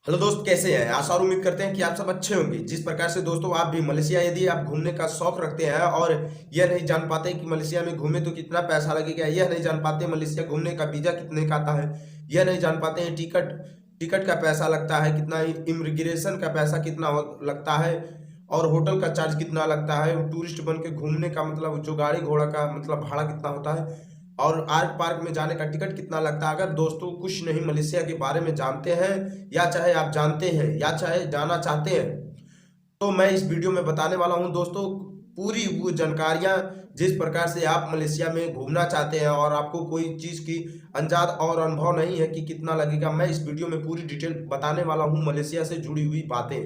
Hello दोस्त, कैसे हैं? आशा और उम्मीद करते हैं कि आप सब अच्छे होंगे। जिस प्रकार से दोस्तों आप भी मलेशिया यदि आप घूमने का शौक रखते हैं और यह नहीं जान पाते कि मलेशिया में घूमे तो कितना पैसा लगेगा, यह नहीं जान पाते मलेशिया घूमने का वीजा कितने का आता है, यह नहीं जान पाते हैं टिकट टिकट का पैसा लगता है कितना, इमिग्रेशन का पैसा कितना लगता है और होटल का चार्ज कितना लगता है, टूरिस्ट बन के घूमने का मतलब जो गाड़ी घोड़ा का मतलब भाड़ा कितना होता है और आर्ट पार्क में जाने का टिकट कितना लगता है। अगर दोस्तों कुछ नहीं मलेशिया के बारे में जानते हैं या चाहे आप जानते हैं या चाहे जाना चाहते हैं तो मैं इस वीडियो में बताने वाला हूं दोस्तों पूरी वो जानकारियां। जिस प्रकार से आप मलेशिया में घूमना चाहते हैं और आपको कोई चीज़ की अंदाज और अनुभव नहीं है कि कितना लगेगा, मैं इस वीडियो में पूरी डिटेल बताने वाला हूं। मलेशिया से जुड़ी हुई बातें,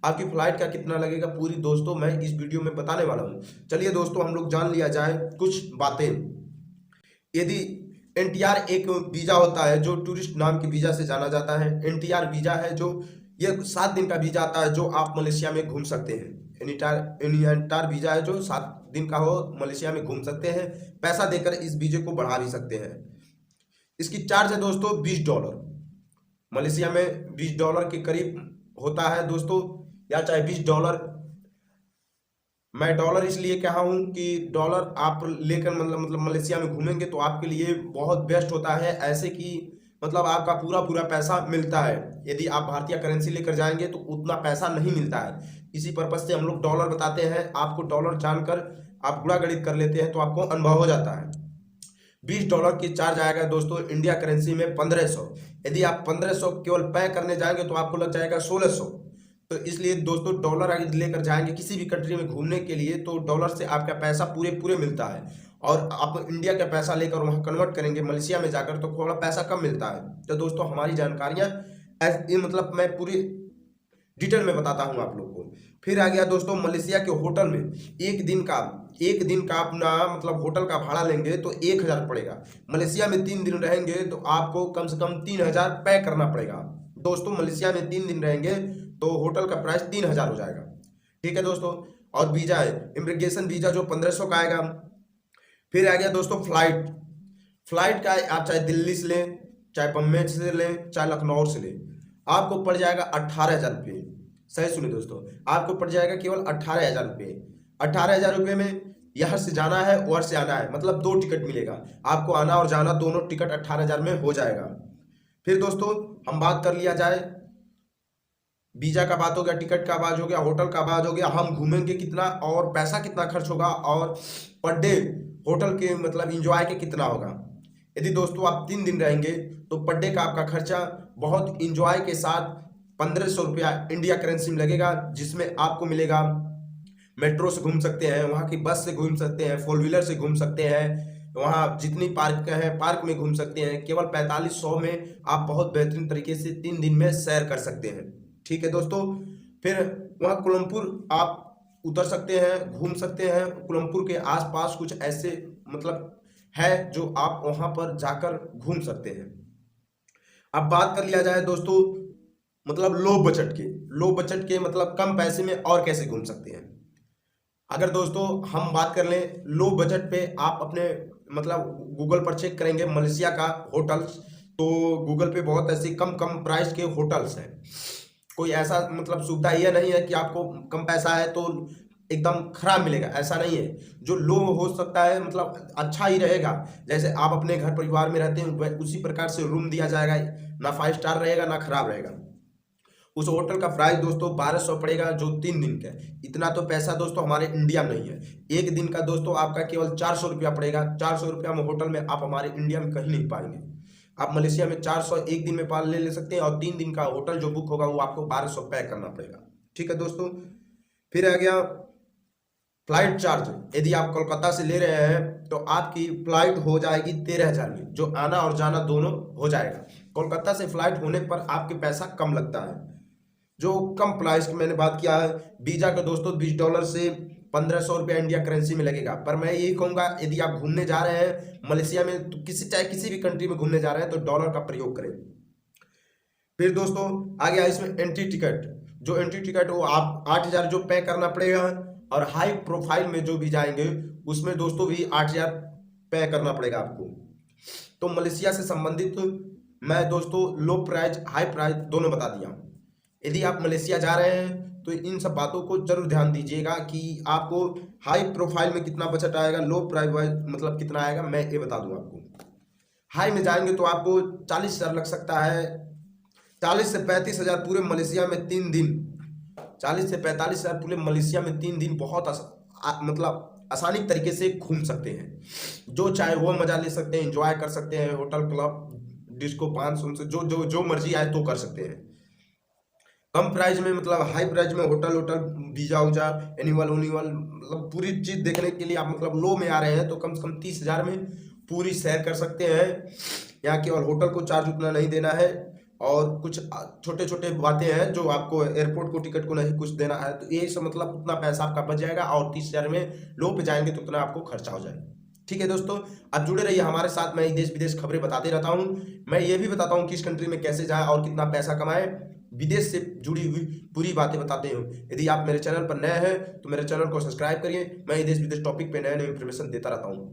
आपकी फ्लाइट का कितना लगेगा, पूरी दोस्तों मैं इस वीडियो में बताने वाला हूं। चलिए दोस्तों हम लोग जान लिया जाए कुछ बातें। यदि एनटीआर एक वीजा होता है जो टूरिस्ट नाम के वीजा से जाना जाता है। एनटीआर वीजा है जो ये 7 दिन का वीजा आता है जो आप मलेशिया में घूम सकते हैं। एनटीआर वीजा है जो 7 दिन का हो, मलेशिया में घूम सकते हैं। पैसा देकर इस वीजे को बढ़ा भी सकते हैं। इसकी चार्ज है दोस्तों $20। मलेशिया में $20 के करीब होता है दोस्तों, या चाहे $20। मैं डॉलर इसलिए कहा हूँ कि डॉलर आप लेकर मतलब मलेशिया में घूमेंगे तो आपके लिए बहुत बेस्ट होता है, ऐसे कि मतलब आपका पूरा पूरा पैसा मिलता है। यदि आप भारतीय करेंसी लेकर जाएंगे तो उतना पैसा नहीं मिलता है। इसी पर्पज से हम लोग डॉलर बताते हैं। आपको डॉलर जानकर आप गुणा गणित कर लेते हैं तो आपको अनुभव हो जाता है। $20 की चार्ज आएगा दोस्तों इंडिया करेंसी में 1500। यदि आप 1500 केवल पे करने जाएंगे तो आपको लग जाएगा 1600। तो इसलिए दोस्तों डॉलर अगर लेकर जाएंगे किसी भी कंट्री में घूमने के लिए तो डॉलर से आपका पैसा पूरे पूरे मिलता है, और आप इंडिया का पैसा लेकर वहाँ कन्वर्ट करेंगे मलेशिया में जाकर तो थोड़ा पैसा कम मिलता है। तो दोस्तों हमारी जानकारियाँ मतलब मैं पूरी डिटेल में बताता हूँ आप लोग को। फिर आ गया दोस्तों मलेशिया के होटल में एक दिन का अपना मतलब होटल का भाड़ा लेंगे तो 1000 पड़ेगा। मलेशिया में 3 दिन रहेंगे तो आपको कम से कम 3000 पे करना पड़ेगा। दोस्तों मलेशिया में 3 दिन रहेंगे तो होटल का प्राइस 3000 हो जाएगा। ठीक है दोस्तों। और वीजा है इमिग्रेशन वीजा जो 1500 का आएगा। फिर आ गया दोस्तों फ्लाइट का आप चाहे दिल्ली से लें, चाहे बम्बई से लें, चाहे लखनऊ से लें, आपको पड़ जाएगा 18,000 रुपये। सही सुनिए दोस्तों, आपको पड़ जाएगा केवल 18,000 रुपये। 18,000 रुपये में यहाँ से जाना है वहाँ से आना है, मतलब 2 टिकट मिलेगा आपको, आना और जाना दोनों टिकट 18,000 में हो जाएगा। फिर दोस्तों हम बात कर लिया जाए, वीजा का बात हो गया, टिकट का बात हो गया, होटल का बात हो गया, हम घूमेंगे कितना और पैसा कितना खर्च होगा और पर डे होटल के मतलब इंजॉय के कितना होगा। यदि दोस्तों आप 3 दिन रहेंगे तो पर डे का आपका खर्चा बहुत इंजॉय के साथ 1500 रुपया इंडिया करेंसी में लगेगा, जिसमें आपको मिलेगा मेट्रो से घूम सकते हैं, वहाँ की बस से घूम सकते हैं, 4 व्हीलर से घूम सकते हैं, वहाँ जितनी पार्क हैं पार्क में घूम सकते हैं। केवल 4500 में आप बहुत बेहतरीन तरीके से 3 दिन में सैर कर सकते हैं। ठीक है दोस्तों। फिर वहाँ कोलमपुर आप उतर सकते हैं, घूम सकते हैं। कोलमपुर के आसपास कुछ ऐसे मतलब है जो आप वहाँ पर जाकर घूम सकते हैं। अब बात कर लिया जाए दोस्तों मतलब लो बजट के मतलब कम पैसे में और कैसे घूम सकते हैं। अगर दोस्तों हम बात कर लें लो बजट पे, आप अपने मतलब गूगल पर चेक करेंगे मलेशिया का होटल्स, तो गूगल पे बहुत ऐसे कम कम प्राइस के होटल्स हैं। कोई ऐसा मतलब सुविधा यह नहीं है कि आपको कम पैसा है तो एकदम खराब मिलेगा, ऐसा नहीं है। जो लो हो सकता है मतलब अच्छा ही रहेगा, जैसे आप अपने घर परिवार में रहते हैं उसी प्रकार से रूम दिया जाएगा, ना 5 स्टार रहेगा ना खराब रहेगा। उस होटल का प्राइस दोस्तों 1200 पड़ेगा जो 3 दिन का है। इतना तो पैसा दोस्तों हमारे इंडिया में नहीं है। एक दिन का दोस्तों आपका केवल 400 रुपया पड़ेगा। 400 रुपया में होटल में आप हमारे इंडिया में कहीं नहीं पाएंगे। आप मलेशिया में 400 एक दिन में पाल ले सकते हैं और 3 दिन का होटल जो बुक होगा वो आपको 1200 पे करना पड़ेगा। ठीक है दोस्तों। फिर आ गया फ्लाइट चार्ज। यदि आप कोलकाता से ले रहे हैं तो आपकी फ्लाइट हो जाएगी 13,000 में, जो आना और जाना दोनों हो जाएगा। कोलकाता से फ्लाइट होने पर आपके पैसा कम लगता है, जो कम प्राइस की मैंने बात किया है। वीजा का दोस्तों $20 से 1500 रुपया इंडिया करेंसी में लगेगा। पर मैं यही कहूँगा यदि आप घूमने जा रहे हैं मलेशिया में तो चाहे किसी भी कंट्री में घूमने जा रहे हैं तो डॉलर का प्रयोग करें। फिर दोस्तों आ गया इसमें एंट्री टिकट। जो एंट्री टिकट वो आप 8,000 जो पे करना पड़ेगा, और हाई प्रोफाइल में जो भी जाएंगे उसमें दोस्तों भी 8,000 पे करना पड़ेगा आपको। तो मलेशिया से संबंधित मैं दोस्तों लो प्राइस हाई प्राइस दोनों बता दिया। यदि आप मलेशिया जा रहे हैं तो इन सब बातों को जरूर ध्यान दीजिएगा कि आपको हाई प्रोफाइल में कितना बजट आएगा, लो प्राइस मतलब कितना आएगा, मैं ये बता दूं आपको। हाई में जाएंगे तो आपको 40,000 लग सकता है, 40 से 35,000 पूरे मलेशिया में 3 दिन, 40 से 45,000 पूरे मलेशिया में 3 दिन बहुत मतलब आसानी तरीके से घूम सकते हैं। जो चाहे वो मजा ले सकते हैं, एंजॉय कर सकते हैं, होटल क्लब डिस्को पान से जो जो जो मर्जी आए तो कर सकते हैं कम प्राइस में। मतलब हाई प्राइस में होटल वीजा उजा एनुअल मतलब पूरी चीज देखने के लिए आप मतलब लो में आ रहे हैं तो कम से कम 30,000 में पूरी सैर कर सकते हैं। यहाँ केवल होटल को चार्ज उतना नहीं देना है और कुछ छोटे छोटे बातें हैं जो आपको एयरपोर्ट को टिकट को नहीं कुछ देना है, तो ये सब मतलब उतना पैसा आपका बच जाएगा और 30,000 में लो पे जाएंगे तो उतना आपको खर्चा हो जाएगा। ठीक है दोस्तों, आप जुड़े रहिए हमारे साथ। मैं देश विदेश खबरें बताते रहता हूँ। मैं ये भी बताता हूँ किस कंट्री में कैसे जाए और कितना पैसा कमाए, विदेश से जुड़ी हुई पूरी बातें बताते हूँ। यदि आप मेरे चैनल पर नए हैं तो मेरे चैनल को सब्सक्राइब करिए। मैं देश विदेश टॉपिक पे नए नए इन्फॉर्मेशन देता रहता हूँ।